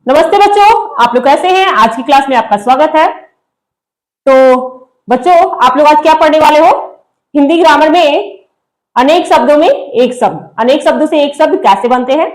नमस्ते बच्चों, आप लोग कैसे हैं। आज की क्लास में आपका स्वागत है। तो बच्चों, आप लोग आज क्या पढ़ने वाले हो। हिंदी ग्रामर में अनेक शब्दों में एक शब्द, अनेक शब्दों से एक शब्द कैसे बनते हैं।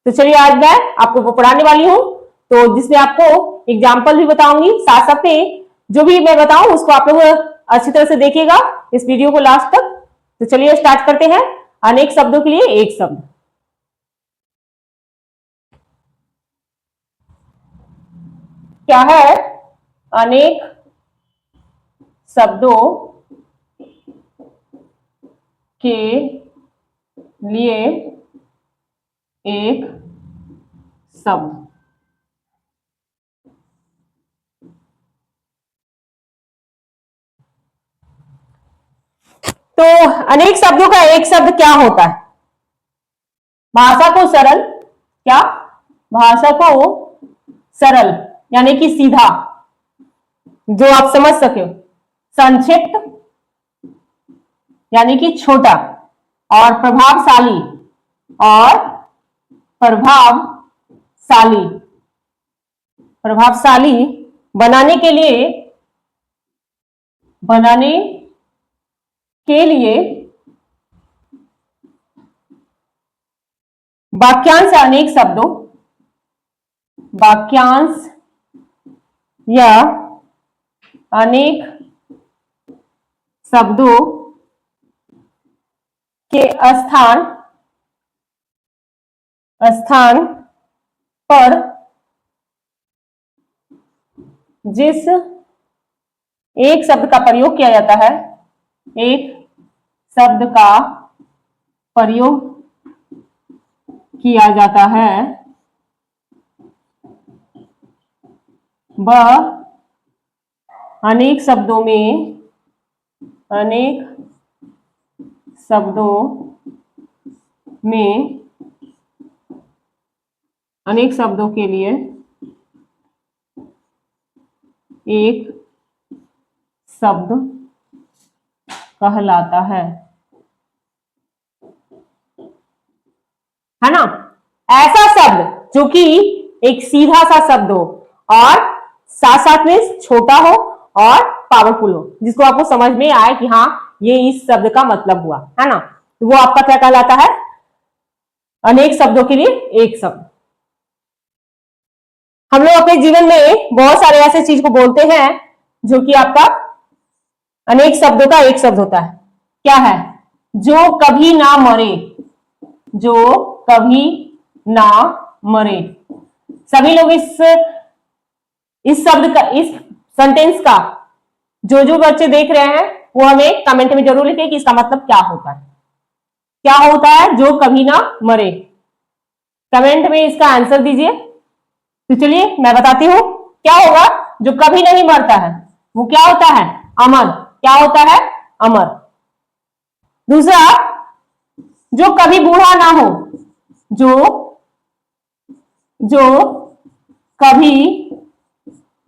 तो चलिए आज मैं आपको वो पढ़ाने वाली हूँ, तो जिसमें आपको एग्जाम्पल भी बताऊंगी, साथ साथ में जो भी मैं बताऊं उसको आप लोग अच्छी तरह से देखिएगा इस वीडियो को लास्ट तक। तो चलिए स्टार्ट करते हैं। अनेक शब्दों के लिए एक शब्द। क्या है? अनेक शब्दों के लिए एक शब्द। तो अनेक शब्दों का एक शब्द क्या होता है? भाषा को सरल, क्या? भाषा को सरल यानी कि सीधा, जो आप समझ सके। संक्षिप्त यानी कि छोटा, और प्रभावशाली, और प्रभावशाली प्रभावशाली बनाने के लिए वाक्यांश या अनेक शब्दों, वाक्यांश या अनेक शब्दों के स्थान पर जिस एक शब्द का प्रयोग किया जाता है, एक शब्द का प्रयोग किया जाता है, वह अनेक शब्दों के लिए एक शब्द कहलाता है ना। ऐसा शब्द जो कि एक सीधा सा शब्द हो और साथ साथ में छोटा हो और पावरफुल हो, जिसको आपको समझ में आए कि हाँ ये इस शब्द का मतलब हुआ, है ना। तो वो आपका क्या कहलाता है? अनेक शब्दों के लिए एक शब्द। हम लोग अपने जीवन में बहुत सारे ऐसे चीज को बोलते हैं जो कि आपका अनेक शब्दों का एक शब्द होता है। क्या है? जो कभी ना मरे, जो कभी ना मरे। सभी लोग इस शब्द का, इस सेंटेंस का जो बच्चे देख रहे हैं वो हमें कमेंट में जरूर लिखें कि इसका मतलब क्या होता है। क्या होता है जो कभी ना मरे? कमेंट में इसका आंसर दीजिए। तो चलिए मैं बताती हूं क्या होगा। जो कभी नहीं मरता है वो क्या होता है? अमर। क्या होता है? अमर। दूसरा, जो कभी बूढ़ा ना हो, जो कभी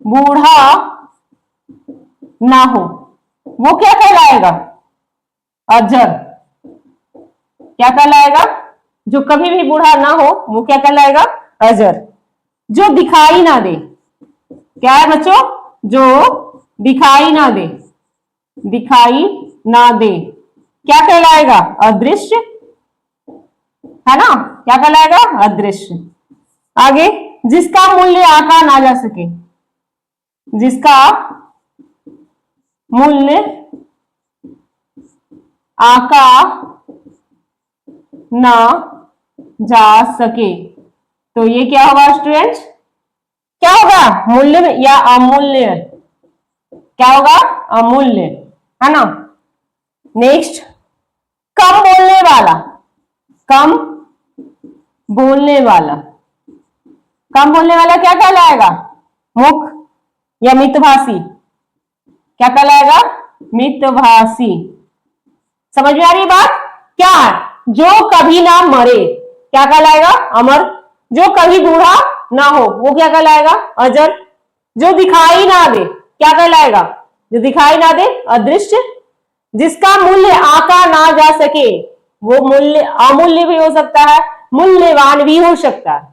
बूढ़ा ना हो, वो क्या कहलाएगा? अजर। क्या कहलाएगा? जो कभी भी बूढ़ा ना हो वो क्या कहलाएगा? अजर। जो दिखाई ना दे, क्या है बच्चों? जो दिखाई ना दे, दिखाई ना दे, क्या कहलाएगा? अदृश्य, है ना। क्या कहलाएगा? अदृश्य। आगे, जिसका मूल्य आंका ना जा सके, जिसका मूल्य आंका ना जा सके, तो ये क्या होगा स्टूडेंट्स? क्या होगा? मूल्य या अमूल्य? क्या होगा? अमूल्य, है ना। नेक्स्ट, कम बोलने वाला, कम बोलने वाला, कम बोलने वाला क्या कहलाएगा? मुख या मितभाषी? क्या कहलाएगा? मितभाषी। समझ में आ रही बात? क्या? जो कभी ना मरे क्या कहलाएगा? अमर। जो कभी बूढ़ा ना हो वो क्या कहलाएगा? अजर। जो दिखाई ना दे क्या कहलाएगा? जो दिखाई ना दे, अदृश्य। जिसका मूल्य आंका ना जा सके, वो मूल्य अमूल्य भी हो सकता है, मूल्यवान भी हो सकता है।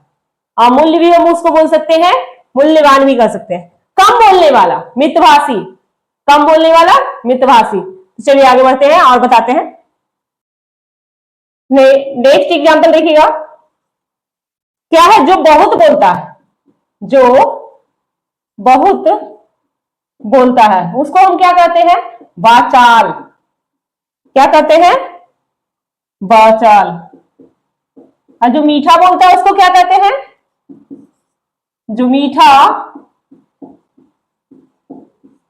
अमूल्य भी हम उसको बोल सकते हैं, मूल्यवान भी कर सकते हैं। कम बोलने वाला मितभाषी, कम बोलने वाला मितभाषी। तो चलिए आगे बढ़ते हैं और बताते हैं। नेक्स्ट एग्जाम्पल देखिएगा, क्या है? जो बहुत बोलता है, जो बहुत बोलता है उसको हम क्या कहते हैं? वाचाल। क्या कहते हैं? वाचाल। और जो मीठा बोलता है उसको क्या कहते हैं? जो मीठा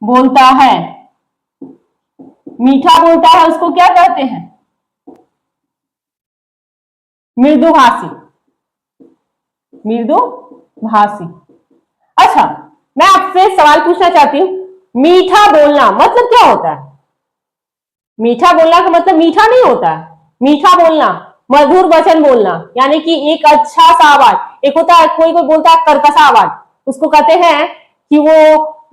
बोलता है, मीठा बोलता है उसको क्या कहते हैं? मृदुभाषी, मृदुभाषी। अच्छा, मैं आपसे सवाल पूछना चाहती हूं, मीठा बोलना मतलब क्या होता है? मीठा बोलना का मतलब मीठा नहीं होता है। मीठा बोलना, मधुर वचन बोलना, यानी कि एक अच्छा सा आवाज। एक होता है, कोई कोई बोलता है कर्कशा आवाज, उसको कहते हैं कि वो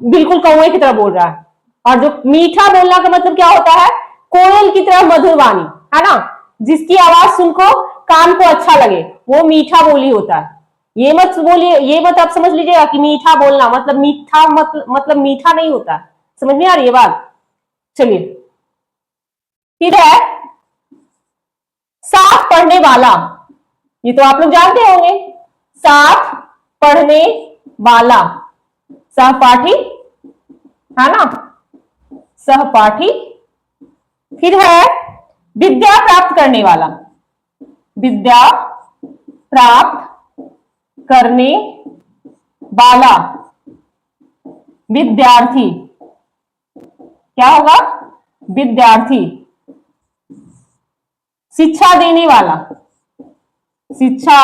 बिल्कुल कौवे की तरह बोल रहा है। और जो मीठा बोलना का मतलब क्या होता है? कोयल की तरह मधुर वाणी, है ना, जिसकी आवाज सुनको कान को अच्छा लगे, वो मीठा बोली होता है। ये मत बोलिए, ये मत आप समझ लीजिएगा कि मीठा बोलना मतलब मीठा मतलब मीठा नहीं होता। समझ में आ रही है बात? चलिए, फिर है साथ पढ़ने वाला। ये तो आप लोग जानते होंगे, साथ पढ़ने वाला, सहपाठी, है ना, सहपाठी। फिर है विद्या प्राप्त करने वाला, विद्या प्राप्त करने वाला, विद्यार्थी। क्या होगा? विद्यार्थी। शिक्षा देने वाला, शिक्षा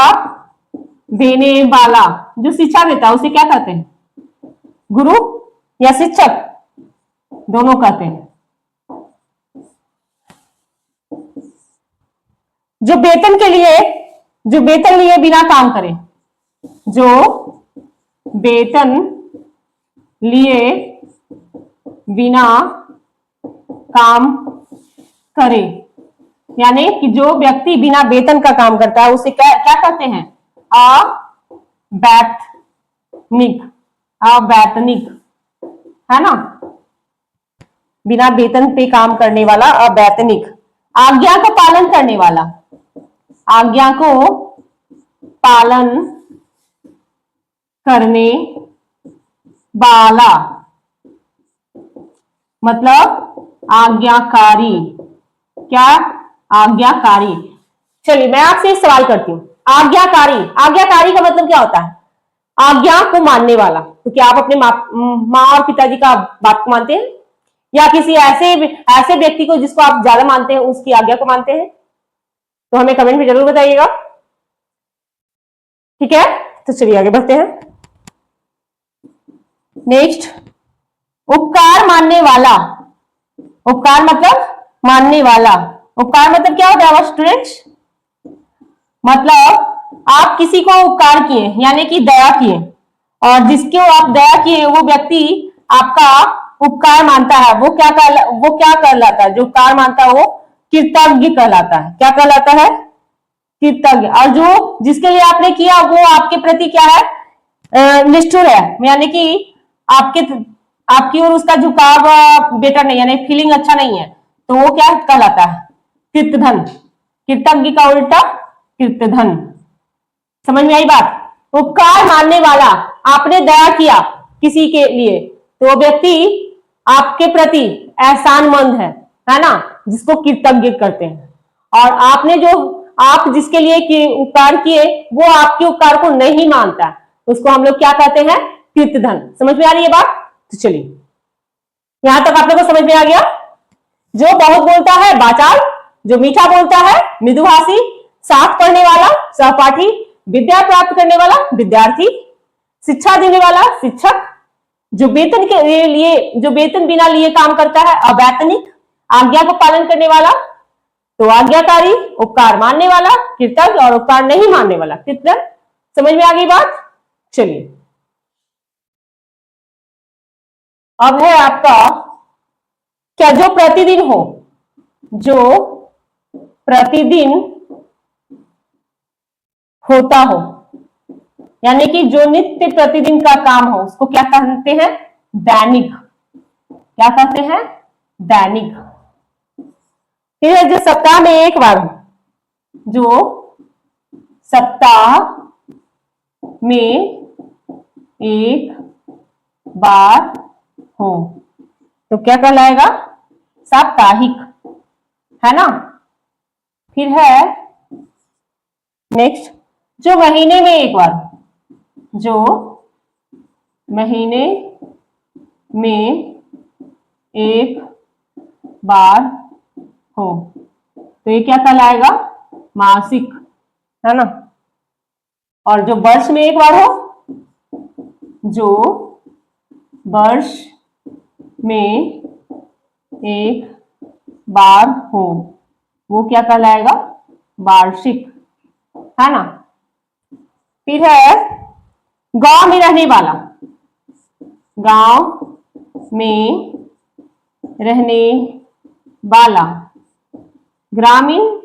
देने वाला, जो शिक्षा देता है उसे क्या कहते हैं? गुरु या शिक्षक, दोनों कहते हैं। जो वेतन के लिए, जो वेतन लिए बिना काम करे, जो वेतन लिए बिना काम करे, यानी कि जो व्यक्ति बिना वेतन का काम करता है उसे क्या क्या कहते हैं? अवैतनिक, अवैतनिक, है ना, बिना वेतन पे काम करने वाला अवैतनिक। आज्ञा को पालन करने वाला, आज्ञा को पालन करने वाला मतलब आज्ञाकारी। क्या? आज्ञाकारी। चलिए मैं आपसे एक सवाल करती हूं, आज्ञाकारी, आज्ञाकारी का मतलब क्या होता है? आज्ञा को मानने वाला। तो क्या आप अपने माँ और पिताजी का बात को मानते हैं, या किसी ऐसे ऐसे व्यक्ति को जिसको आप ज्यादा मानते हैं उसकी आज्ञा को मानते हैं? तो हमें कमेंट में जरूर बताइएगा, ठीक है? तो चलिए आगे बढ़ते हैं। नेक्स्ट, उपकार मानने वाला। उपकार मतलब मानने वाला। उपकार मतलब क्या होता है स्टूडेंट्स? मतलब आप किसी को उपकार किए, यानी कि दया किए, और जिसको आप दया किए वो व्यक्ति आपका उपकार मानता है, वो क्या कहलाता है? जो उपकार मानता है वो कृतज्ञ कहलाता है। क्या कहलाता है? कृतज्ञ। और जो जिसके लिए आपने किया वो आपके प्रति क्या है? निष्ठुर है, यानी कि आपके आपकी ओर उसका झुकाव बेटर नहीं, यानी फीलिंग अच्छा नहीं है, तो वो क्या कहलाता है? कृतधन। कृतज्ञ का उल्टा कृतधन। समझ में आई बात? उपकार मानने वाला, आपने दया किया किसी के लिए तो वो व्यक्ति आपके प्रति एहसानमंद है ना, जिसको कृतज्ञ करते हैं। और आपने जो आप जिसके लिए उपकार किए वो आपके उपकार को नहीं मानता, उसको हम लोग क्या कहते हैं? कृतधन। समझ में आ रही है बात? तो चलिए, यहां तक आप लोगों को समझ में आ गया। जो बहुत बोलता है वाचाल, जो मीठा बोलता है मृदुभाषी, साथ पढ़ने वाला सहपाठी, विद्या प्राप्त करने वाला विद्यार्थी, शिक्षा देने वाला शिक्षक, जो वेतन के लिए, जो वेतन बिना लिए काम करता है अवैतनिक, आज्ञा को पालन करने वाला तो आज्ञाकारी, उपकार मानने वाला कृतज्ञ, और उपकार नहीं मानने वाला कृतज्ञ। समझ में आ गई बात? चलिए, अब है आपका क्या? जो प्रतिदिन हो, जो प्रतिदिन होता हो, यानी कि जो नित्य प्रतिदिन का काम हो उसको क्या कहते हैं? दैनिक। क्या कहते हैं? दैनिक। फिर है जो सप्ताह में एक बार, जो सप्ताह में एक बार हो तो क्या कहलाएगा? साप्ताहिक, है ना। फिर है नेक्स्ट, जो महीने में एक बार, जो महीने में एक बार हो तो ये क्या कहलाएगा? मासिक, है ना। और जो वर्ष में एक बार हो, जो वर्ष में एक बार हो वो क्या कहलाएगा? वार्षिक, है ना। फिर है गांव में रहने वाला, गांव में रहने वाला, ग्रामीण,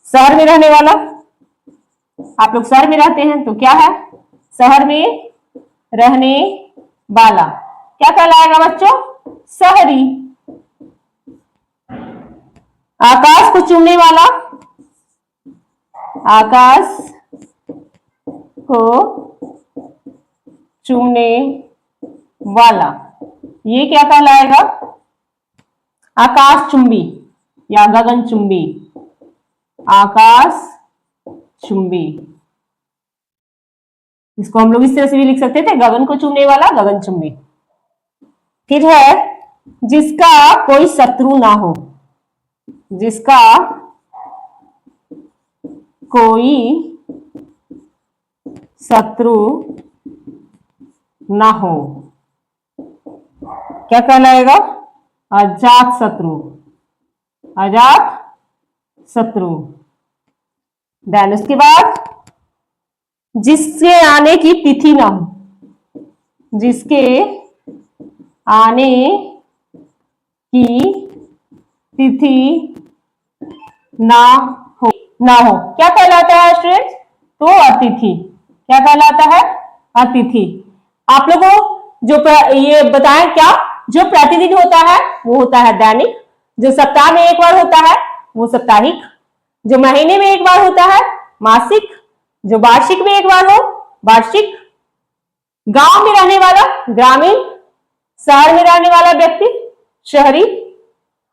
शहर में रहने वाला। आप लोग शहर में रहते हैं तो क्या है? शहर में रहने वाला क्या कहलाएगा बच्चों? शहरी। आकाश को चूमने वाला, आकाश को चूमने वाला ये क्या कहलाएगा? आकाश चुंबी या गगन चुंबी। आकाश चुंबी, इसको हम लोग इस तरह से भी लिख सकते थे, गगन को चूमने वाला, गगन चुंबी। फिर है जिसका कोई शत्रु ना हो, जिसका कोई शत्रु ना हो क्या कहलाएगा? अजात शत्रु, अजात शत्रु। देन उसके बाद जिसके आने की तिथि ना हो, जिसके आने की तिथि ना हो, ना हो क्या कहलाता है स्टूडेंट्स? तो अतिथि। क्या कहलाता है? अतिथि। आप लोगों जो ये बताएं क्या, जो प्रतिदिन होता है वो होता है दैनिक, जो सप्ताह में एक बार होता है वो साप्ताहिक, जो महीने में एक बार होता है मासिक, जो वार्षिक में एक बार हो वार्षिक, गांव में रहने वाला ग्रामीण, शहर में रहने वाला व्यक्ति शहरी।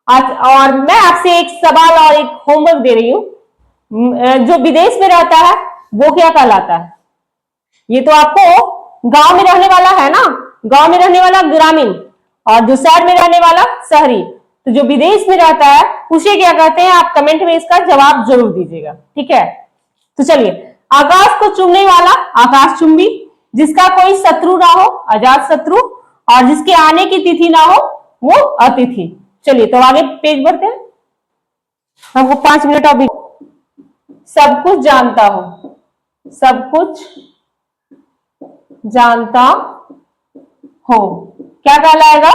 और मैं आपसे एक सवाल और एक होमवर्क दे रही हूं, जो विदेश में रहता है वो क्या कहलाता है? ये तो आपको गांव में रहने वाला है ना, गांव में रहने वाला ग्रामीण, और जो शहर में रहने वाला शहरी। तो जो विदेश में रहता है उसे क्या कहते हैं? आप कमेंट में इसका जवाब जरूर दीजिएगा, ठीक है। तो चलिए, आकाश को चूमने वाला आकाश चुंबी, जिसका कोई शत्रु ना हो अजात शत्रु, और जिसके आने की तिथि ना हो वो अतिथि। चलिए तो आगे पेज बढ़ते हैं। हमको 5 मिनट अभी। सब कुछ जानता हो, सब कुछ जानता हो क्या कहलाएगा?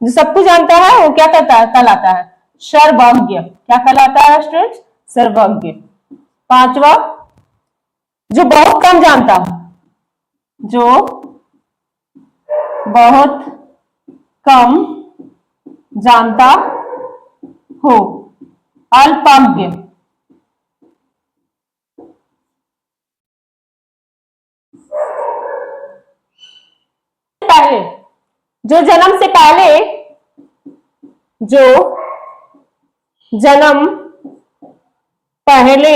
जो सब कुछ जानता है वो क्या कहलाता है? सर्वज्ञ। क्या कहलाता है स्टूडेंट्स? सर्वज्ञ। 5वां, जो बहुत कम जानता हो, जो बहुत कम जानता हो, अल्पज्ञ। पहले, जो जन्म से पहले, जो जन्म पहले,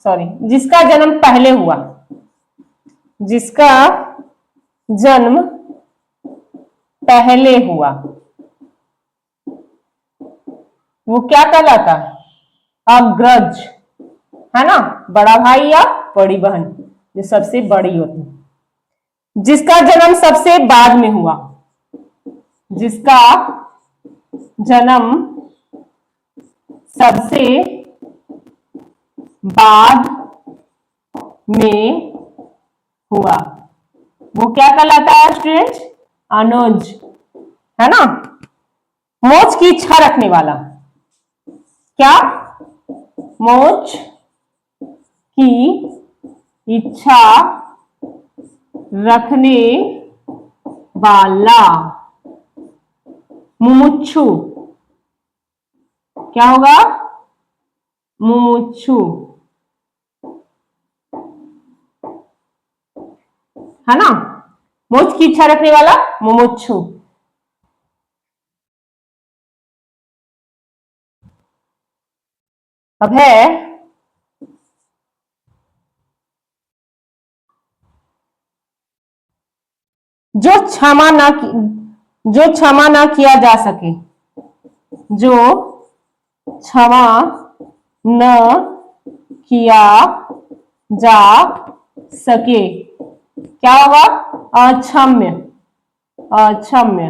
सॉरी, जिसका जन्म पहले हुआ, जिसका जन्म पहले हुआ वो क्या कहलाता है? अग्रज, है ना, बड़ा भाई या बड़ी बहन जो सबसे बड़ी होती है। जिसका जन्म सबसे बाद में हुआ, जिसका जन्म सबसे बाद में हुआ वो क्या कहलाता है स्टूडेंट्स? अनुज, है ना। मोक्ष की इच्छा रखने वाला, क्या? मोक्ष की इच्छा रखने वाला। मुमुक्षु क्या होगा? मुमुक्षु, है ना? मोक्ष की इच्छा रखने वाला मुमुक्षु। अब है जो क्षमा ना किया जा सके। जो क्षमा न किया जा सके क्या होगा? अक्षम्य। अक्षम्य।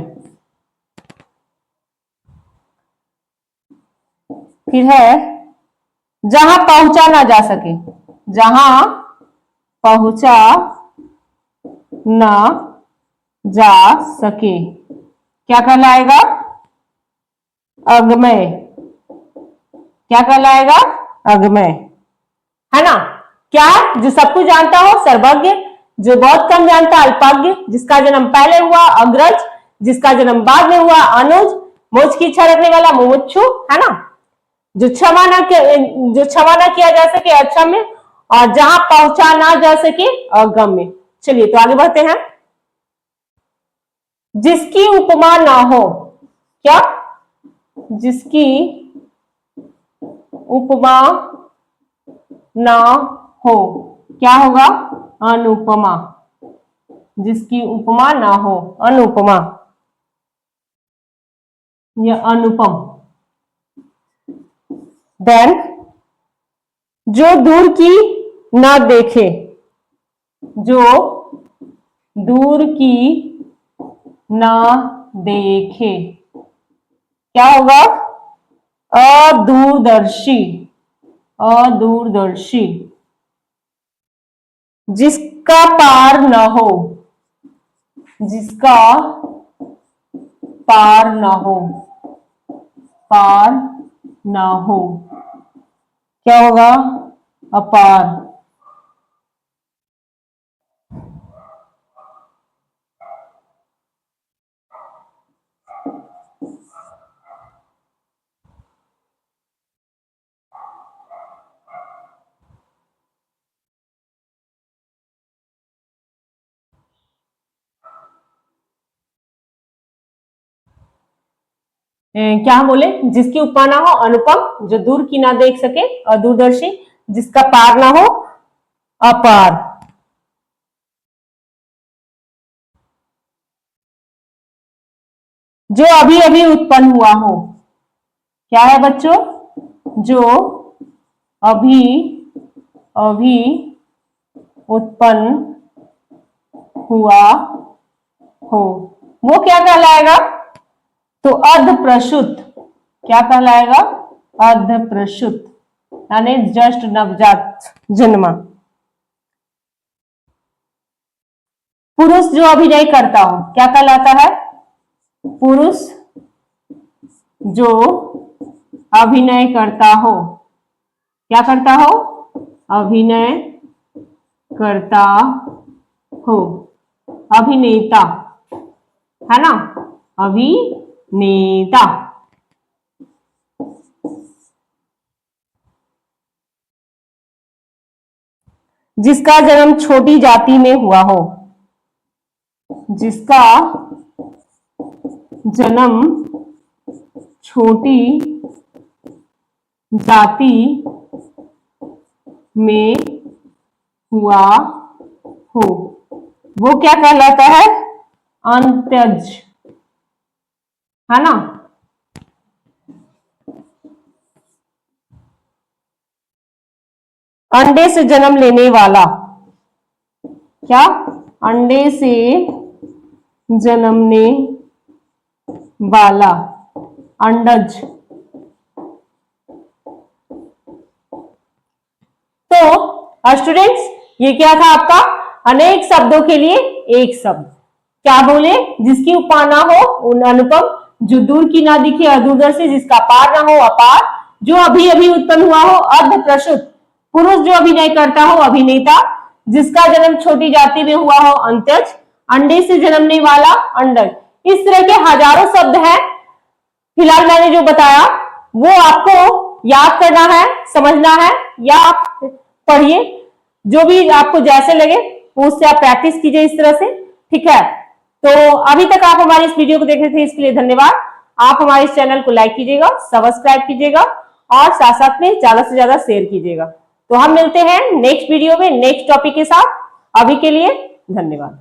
फिर है जहां पहुंचा ना जा सके। जहां पहुंचा ना जा सके क्या कहलाएगा? अगमय। क्या कहलाएगा? अगमय, है ना? क्या? जो सब कुछ जानता हो सर्वज्ञ, जो बहुत कम जानता अल्पज्ञ, जिसका जन्म पहले हुआ अग्रज, जिसका जन्म बाद में हुआ अनुज, मोक्ष की इच्छा रखने वाला मुमुक्षु, है ना? जो क्षमा ना किया जा सके अक्षम्य, और जहां पहुंचा ना जा सके अगम्य। चलिए तो आगे बढ़ते हैं। जिसकी उपमा ना हो। क्या? जिसकी उपमा ना हो क्या होगा? अनुपमा। जिसकी उपमा ना हो अनुपमा या अनुपम। देन जो दूर की ना देखे। जो दूर की ना देखे क्या होगा? अदूरदर्शी। अदूरदर्शी। जिसका पार न हो। जिसका पार न हो। पार न हो क्या होगा? अपार। क्या बोले? जिसकी उपमा ना हो अनुपम, जो दूर की ना देख सके अदूरदर्शी, जिसका पार ना हो अपार। जो अभी अभी उत्पन्न हुआ हो। क्या है बच्चों? जो अभी अभी उत्पन्न हुआ हो वो क्या कहलाएगा? तो अर्धप्रसूत। क्या कहलाएगा? अर्धप्रसूत, यानी जस्ट नवजात जन्मा। पुरुष जो अभिनय करता हो क्या कहलाता है? पुरुष जो अभिनय करता हो। क्या करता हो? अभिनय करता हो। अभिनेता, है ना? अभिनेता। जिसका जन्म छोटी जाति में हुआ हो। जिसका जन्म छोटी जाति में हुआ हो वो क्या कहलाता है? अंत्यज, है ना? अंडे से जन्म लेने वाला। क्या? अंडे से जन्मने वाला अंडज। तो स्टूडेंट्स ये क्या था आपका? अनेक शब्दों के लिए एक शब्द। क्या बोले? जिसकी उपमा ना हो अनुपम, जो दूर की ना दिखे अदूरदर्शी, जिसका पार ना हो अपार, जो अभी अभी उत्पन्न हुआ हो अर्ध प्रसूत, पुरुष जो अभिनय करता हो अभिनेता, जिसका जन्म छोटी जाति में हुआ हो अंत्यज, अंडे से जन्मने वाला अंडज। इस तरह के हजारों शब्द हैं, फिलहाल मैंने जो बताया वो आपको याद करना है, समझना है, या आप पढ़िए, जो भी आपको जैसे लगे उससे आप प्रैक्टिस कीजिए इस तरह से, ठीक है। तो अभी तक आप हमारे इस वीडियो को देख रहे थे, इसके लिए धन्यवाद। आप हमारे इस चैनल को लाइक कीजिएगा, सब्सक्राइब कीजिएगा और साथ साथ में ज्यादा से ज्यादा शेयर कीजिएगा। तो हम मिलते हैं नेक्स्ट वीडियो में नेक्स्ट टॉपिक के साथ। अभी के लिए धन्यवाद।